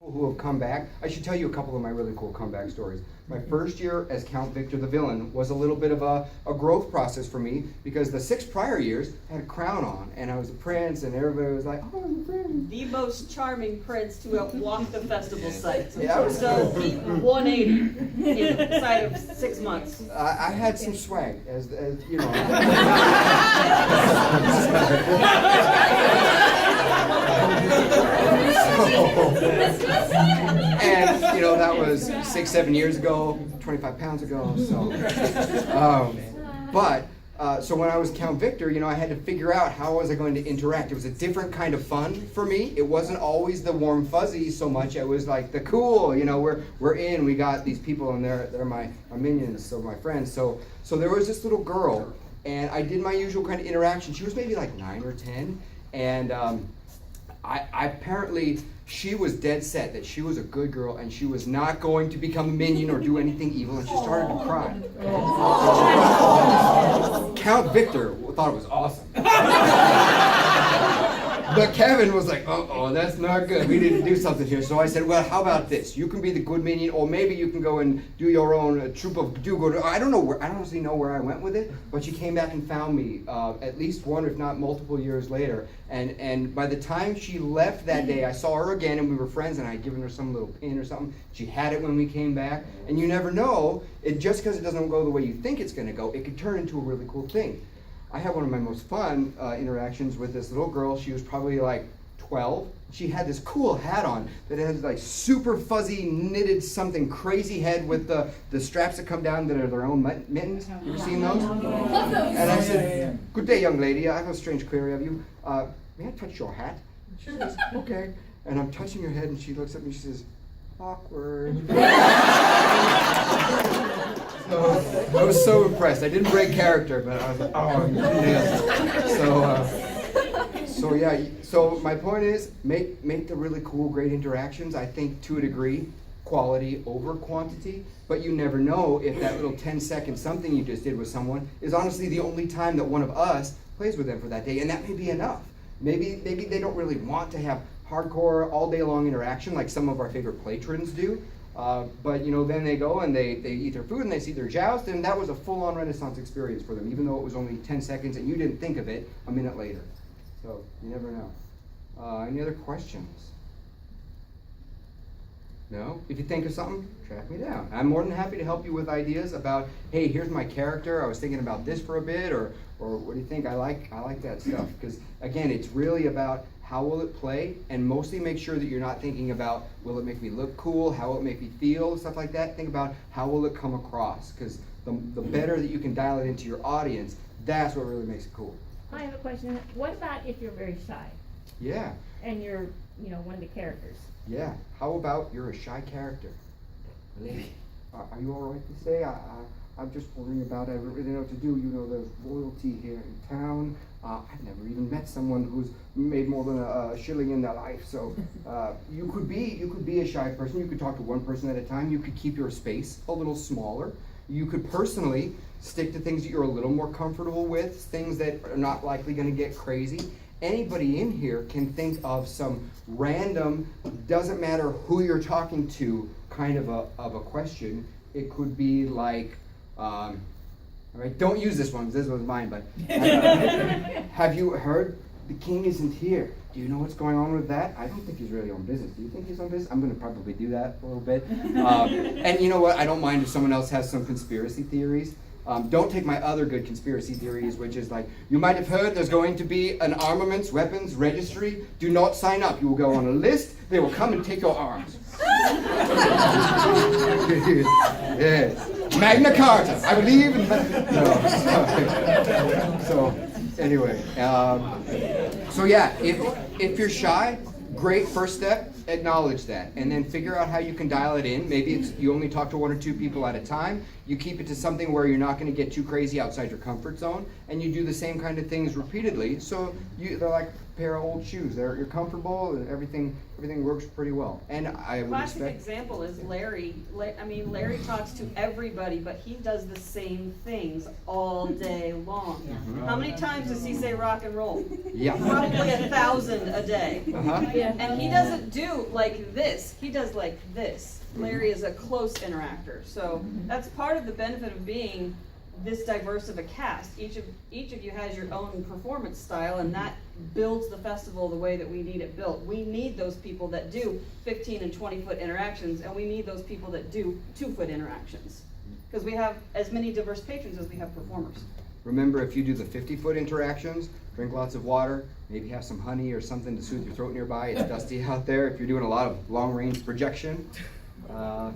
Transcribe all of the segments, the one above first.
Who have come back. I should tell you a couple of my really cool comeback stories. My first year as Count Victor the Villain was a little bit of a growth process for me because the 6 prior years I had a crown on and I was a prince and everybody was like, oh, I'm a prince. The most charming prince to have walked the festival site. Yeah, I was so he 180 inside of 6 months. I had some swag, as you know. And you know, that was 6-7 years ago, 25 pounds ago. So when I was Count Victor, you know, I had to figure out how was I going to interact. It was a different kind of fun for me. It wasn't always the warm fuzzies so much. It was like the cool, you know, we're in. We got these people and they're my minions, so my friends. So there was this little girl, and I did my usual kind of interaction. She was maybe like 9 or 10, and I apparently, she was dead set that she was a good girl and she was not going to become a minion or do anything evil, and she started to cry. Count Victor thought it was awesome. But Kevin was like, uh-oh, that's not good. We need to do something here. So I said, well, how about this? You can be the good minion, or maybe you can go and do your own troop of do-good. I don't honestly know where I went with it, but she came back and found me at least one, if not multiple years later. And by the time she left that day, I saw her again and we were friends, and I had given her some little pin or something. She had it when we came back. And you never know, just because it doesn't go the way you think it's going to go, it could turn into a really cool thing. I had one of my most fun interactions with this little girl. She was probably like 12. She had this cool hat on that had like super fuzzy knitted something crazy head with the straps that come down that are their own mittens. You ever seen those? And I said, good day, young lady. I have a strange query of you. May I touch your hat? She says, okay. And I'm touching her head and she looks at me and she says, awkward. So I was so impressed. I didn't break character, but I was like, oh, you nailed it. So yeah. So my point is, make the really cool, great interactions. I think to a degree, quality over quantity. But you never know if that little 10-second something you just did with someone is honestly the only time that one of us plays with them for that day, and that may be enough. Maybe they don't really want to have hardcore all day long interaction like some of our favorite patrons do. But you know, then they go and they eat their food and they see their joust, and that was a full-on Renaissance experience for them, even though it was only 10 seconds and you didn't think of it a minute later. So you never know. Any other questions? No? If you think of something, track me down. I'm more than happy to help you with ideas about, hey, here's my character. I was thinking about this for a bit, or what do you think? I like that stuff, because again, it's really about how will it play, and mostly make sure that you're not thinking about, will it make me look cool, how will it make me feel, stuff like that. Think about how will it come across, because the better that you can dial it into your audience, that's what really makes it cool. I have a question. What about if you're very shy? Yeah. And you're, one of the characters? Yeah. How about you're a shy character? Lady, are you all right to say? I'm just wondering about it. I don't really know what to do. You know, there's royalty here in town. I've never even met someone who's made more than a shilling in their life. So you could be a shy person. You could talk to one person at a time. You could keep your space a little smaller. You could personally stick to things that you're a little more comfortable with, things that are not likely going to get crazy. Anybody in here can think of some random, doesn't matter who you're talking to, kind of a question. It could be like, all right, don't use this one, this one's mine, but have you heard the king isn't here? Do you know what's going on with that? I don't think he's really on business. Do you think he's on business? I'm going to probably do that a little bit. And you know what? I don't mind if someone else has some conspiracy theories. Don't take my other good conspiracy theories, which is like, you might have heard there's going to be an armaments, weapons registry. Do not sign up. You will go on a list. They will come and take your arms. Yes. Magna Carta. I believe in that. No. So anyway, so yeah, if you're shy, great first step. Acknowledge that, and then figure out how you can dial it in. Maybe it's you only talk to 1 or 2 people at a time. You keep it to something where you're not going to get too crazy outside your comfort zone, and you do the same kind of things repeatedly. So they're like, pair of old shoes. You're comfortable, and everything works pretty well. And I would Classic expect. example is Larry. Larry talks to everybody, but he does the same things all day long. Mhm. How many times does he say rock and roll? Yeah. Probably 1,000 a day. Uh-huh. And he doesn't do like this, he does like this. Larry is a close interactor, so that's part of the benefit of being this diverse of a cast. Each of you has your own performance style, and that builds the festival the way that we need it built. We need those people that do 15 and 20-foot interactions, and we need those people that do 2-foot interactions. Because we have as many diverse patrons as we have performers. Remember, if you do the 50-foot interactions, drink lots of water, maybe have some honey or something to soothe your throat nearby. It's dusty out there. If you're doing a lot of long-range projection. All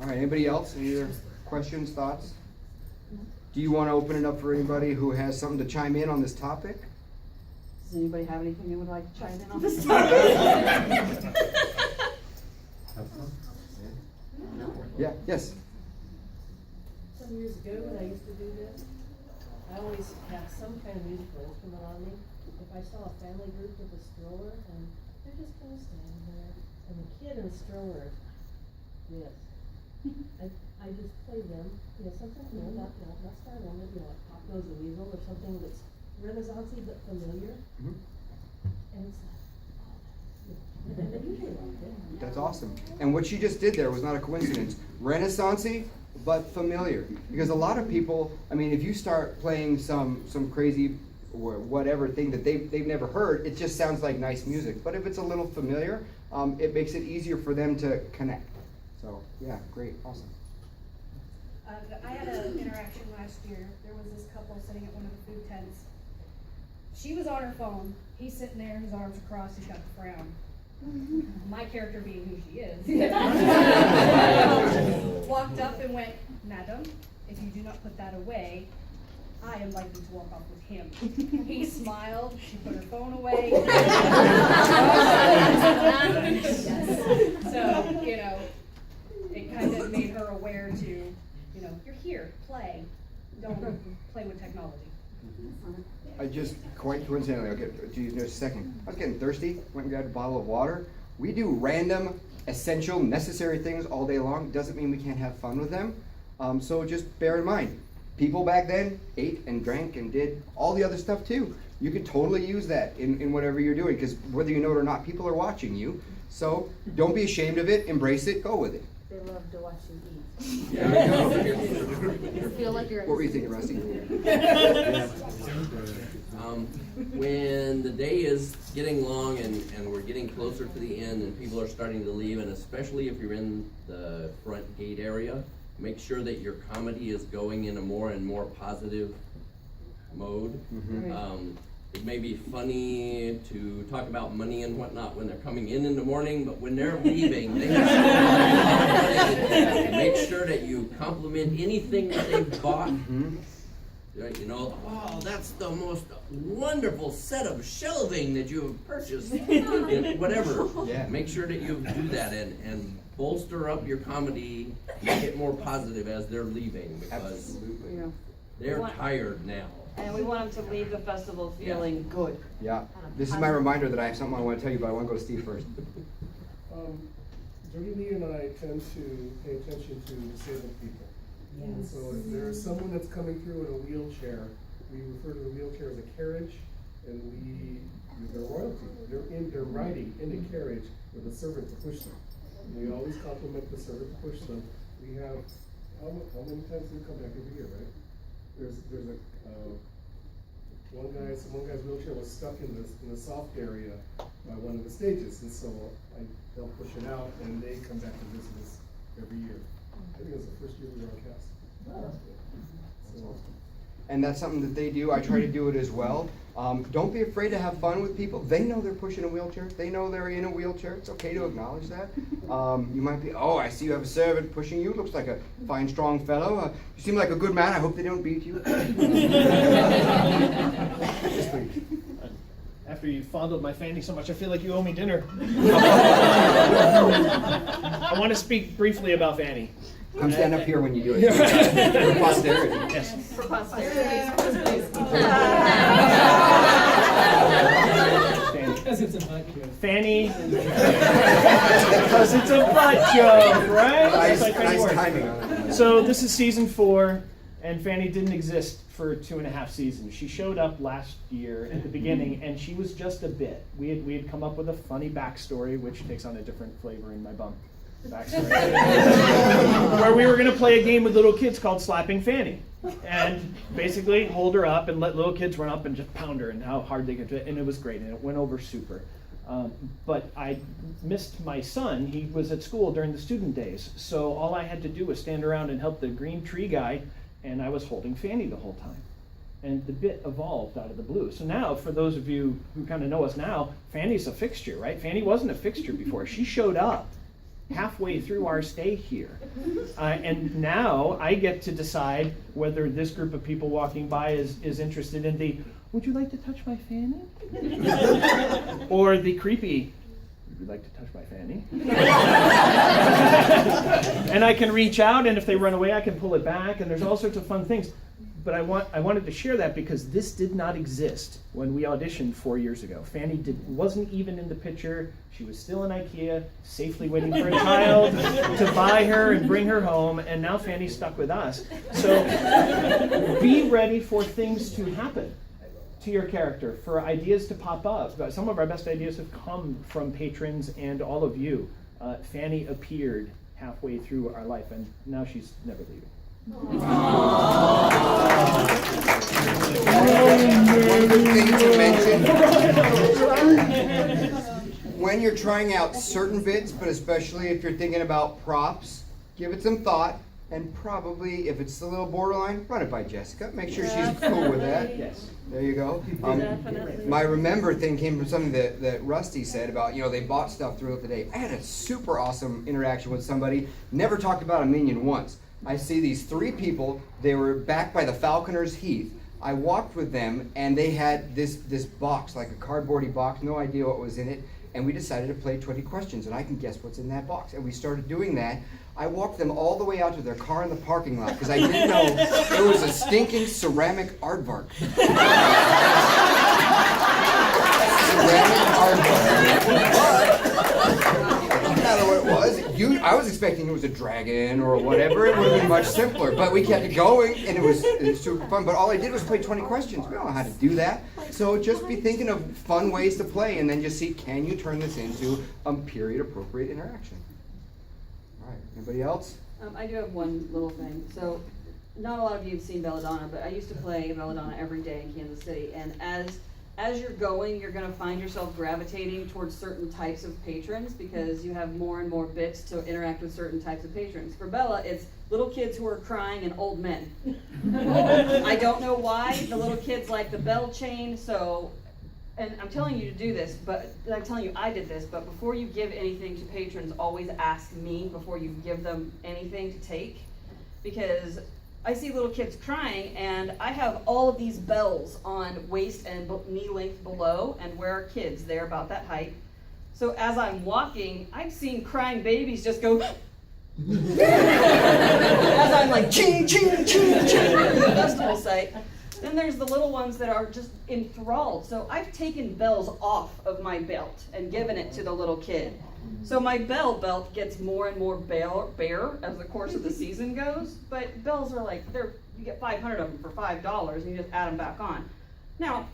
right, anybody else? Any other questions, thoughts? Do you want to open it up for anybody who has something to chime in on this topic? Does anybody have anything they would like to chime in on this topic? Yeah, yes. Some years ago, when I used to do this, I always had some kind of musical instrument on me. If I saw a family group with a stroller, and they're just kind of standing there, and the kid in the stroller, yes, I just play them, something, not Star Woman, like Pop Goes the Weasel, or something that's Renaissance-y but familiar. Mhm. And it's like, and they usually like it. That's awesome. And what she just did there was not a coincidence. Renaissance-y, but familiar. Because a lot of people, if you start playing some crazy or whatever thing that they've never heard, it just sounds like nice music. But if it's a little familiar, it makes it easier for them to connect. So, yeah, great, awesome. I had an interaction last year. There was this couple sitting at one of the food tents. She was on her phone. He's sitting there, his arms acrossed, he's got a frown. My character being who she is. Walked up and went, "Madam, if you do not put that away, I am likely to walk off with him." He smiled, she put her phone away. So, it kind of made her aware to, you're here, play. Don't play with technology. I just, quite coincidentally, I'll get to you in just a second. I was getting thirsty, went and grabbed a bottle of water. We do random, essential, necessary things all day long. Doesn't mean we can't have fun with them. So just bear in mind, people back then ate and drank and did all the other stuff too. You could totally use that in whatever you're doing, because whether you know it or not, people are watching you. So don't be ashamed of it, embrace it, go with it. They love to watch you eat. There we go. Feel like you're. What were you thinking, Rusty? When the day is getting long and we're getting closer to the end and people are starting to leave, and especially if you're in the front gate area, make sure that your comedy is going in a more and more positive mode. Mm-hmm. It may be funny to talk about money and whatnot when they're coming in the morning, but when they're leaving, they have to make sure that you compliment anything that they've bought. Mm-hmm. Oh, that's the most wonderful set of shelving that you have purchased. Whatever. Yeah. Make sure that you do that and bolster up your comedy, make it more positive as they're leaving, because Absolutely. they're tired now. And we want them to leave the festival feeling good. Yeah. This is my reminder that I have something I want to tell you, but I want to go to Steve first. Jody Lee and I tend to pay attention to disabled people. And so if there's someone that's coming through in a wheelchair, we refer to the wheelchair as a carriage, and we use their royalty. They're riding in a carriage with a servant to push them. And we always compliment the servant to push them. We have, how many times do we come back every year, right? There's a, one guy's wheelchair was stuck in the soft area by one of the stages, and so they'll push it out, and they come back to visit us every year. I think it was the first year we were on cast. So, And that's something that they do. I try to do it as well. Don't be afraid to have fun with people. They know they're pushing a wheelchair. They know they're in a wheelchair. It's okay to acknowledge that. You might be, oh, I see you have a servant pushing you. Looks like a fine, strong fellow. You seem like a good man. I hope they don't beat you. Yes, please. After you fondled my fanny so much, I feel like you owe me dinner. I want to speak briefly about Fanny. Come stand up here when you do it. For posterity. Yes. For posterity. Because it's a butt joke. Fanny, because it's a butt joke, right? That's like Fanny Nice works. timing on it. So this is season 4, and Fanny didn't exist for 2.5 seasons. She showed up last year at the beginning, and she was just a bit. We had come up with a funny backstory, which takes on a different flavor in my bum. Backstory. Where we were going to play a game with little kids called Slapping Fanny. And basically hold her up and let little kids run up and just pound her and how hard they could do it. And it was great, and it went over super. But I missed my son. He was at school during the student days. So all I had to do was stand around and help the green tree guy, and I was holding Fanny the whole time. And the bit evolved out of the blue. So now, for those of you who kind of know us now, Fanny's a fixture, right? Fanny wasn't a fixture before. She showed up halfway through our stay here. And now I get to decide whether this group of people walking by is interested in the, would you like to touch my Fanny? Or the creepy, would you like to touch my Fanny? And I can reach out, and if they run away, I can pull it back, and there's all sorts of fun things. But I wanted to share that because this did not exist when we auditioned 4 years ago. Fanny wasn't even in the picture. She was still in IKEA, safely waiting for a child to buy her and bring her home, and now Fanny's stuck with us. So be ready for things to happen to your character, for ideas to pop up. Some of our best ideas have come from patrons and all of you. Fanny appeared halfway through our life, and now she's never leaving. One good thing to mention, when you're trying out certain bits, but especially if you're thinking about props, give it some thought, and probably, if it's a little borderline, run it by Jessica. Make sure she's cool with that. Yes. There you go. Definitely. My remember thing came from something that Rusty said about, they bought stuff throughout the day. I had a super awesome interaction with somebody, never talked about a minion once. I see these 3 people, they were back by the Falconer's Heath. I walked with them, and they had this box, like a cardboardy box, no idea what was in it, and we decided to play 20 questions, and I can guess what's in that box. And we started doing that. I walked them all the way out to their car in the parking lot, because I didn't know it was a stinking ceramic aardvark. Ceramic aardvark. I don't know what it was. I was expecting it was a dragon or whatever. It would have been much simpler. But we kept it going, and it was super fun. But all I did was play 20 questions. We don't know how to do that. So just be thinking of fun ways to play, and then just see, can you turn this into a period-appropriate interaction? All right. Anybody else? I do have one little thing. So, not a lot of you have seen Belladonna, but I used to play Belladonna every day in Kansas City, and as you're going, you're going to find yourself gravitating towards certain types of patrons because you have more and more bits to interact with certain types of patrons. For Bella, it's little kids who are crying and old men. I don't know why the little kids like the bell chain, and I'm telling you to do this, but I'm telling you I did this, but before you give anything to patrons, always ask me before you give them anything to take, because I see little kids crying, and I have all of these bells on waist and knee length below, and where are kids? They're about that height. So as I'm walking, I've seen crying babies just go, as I'm like, ching, ching, ching, ching, in the festival site. Then there's the little ones that are just enthralled. So I've taken bells off of my belt and given it to the little kid. So my bell belt gets more and more bare as the course of the season goes, but bells are like, you get 500 of them for $5 and you just add them back on. Now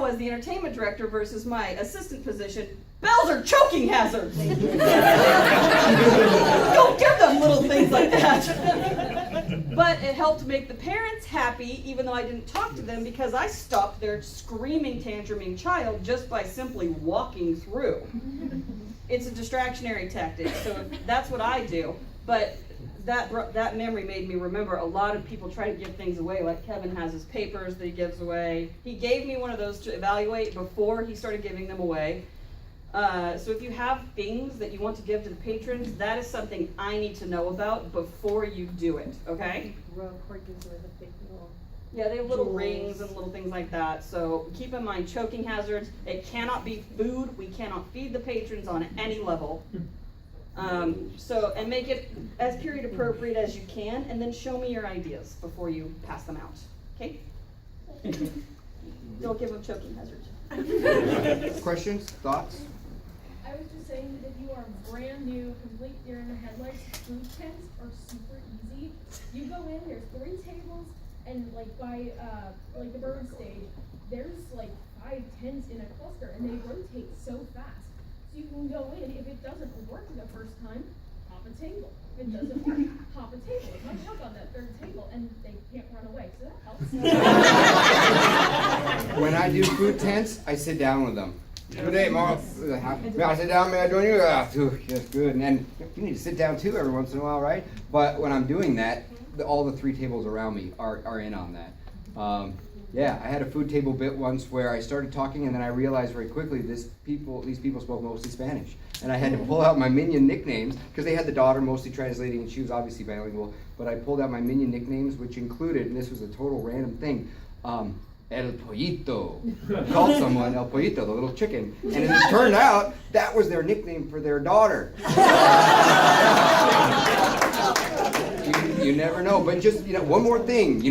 as the entertainment director versus my assistant position, bells are choking hazards. Don't give them little things like that. But it helped make the parents happy, even though I didn't talk to them, because I stopped their screaming, tantruming child just by simply walking through. It's a distractionary tactic, so that's what I do. But that memory made me remember a lot of people try to give things away, like Kevin has his papers that he gives away. He gave me one of those to evaluate before he started giving them away. So if you have things that you want to give to the patrons, that is something I need to know about before you do it, okay? Yeah, they have little rings and little things like that. So keep in mind choking hazards. It cannot be food. We cannot feed the patrons on any level. And make it as period appropriate as you can, and then show me your ideas before you pass them out. Okay? Don't give them choking hazards. Questions, thoughts? I was just saying that if you are brand new, complete deer in the headlights, food tents are super easy. You go in, there's 3 tables, and like by like the bird stage, there's like 5 tents in a cluster, and they rotate so fast. So you can go in, if it doesn't work the first time, hop a table. If it doesn't work, hop a table. It might work on that 3rd table, and they can't run away, so that helps. When I do food tents, I sit down with them. Good day, Mom. May I sit down? May I join you? Yes, good. And then you need to sit down too every once in a while, right? But when I'm doing that, all the 3 tables around me are in on that. Yeah, I had a food table bit once where I started talking and then I realized very quickly these people spoke mostly Spanish. And I had to pull out my minion nicknames because they had the daughter mostly translating and she was obviously bilingual. But I pulled out my minion nicknames, which included, and this was a total random thing, El Pollito. Called someone El Pollito, the little chicken. And as it turned out, that was their nickname for their daughter. You never know. But just, one more thing,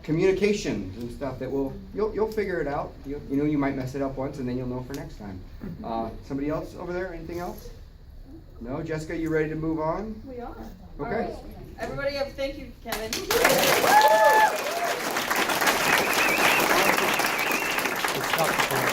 communication and stuff that you'll figure it out. You might mess it up once and then you'll know for next time. Somebody else over there? Anything else? No? Jessica, you ready to move on? We are. Okay. All right. Everybody up, thank you, Kevin. Let's stop the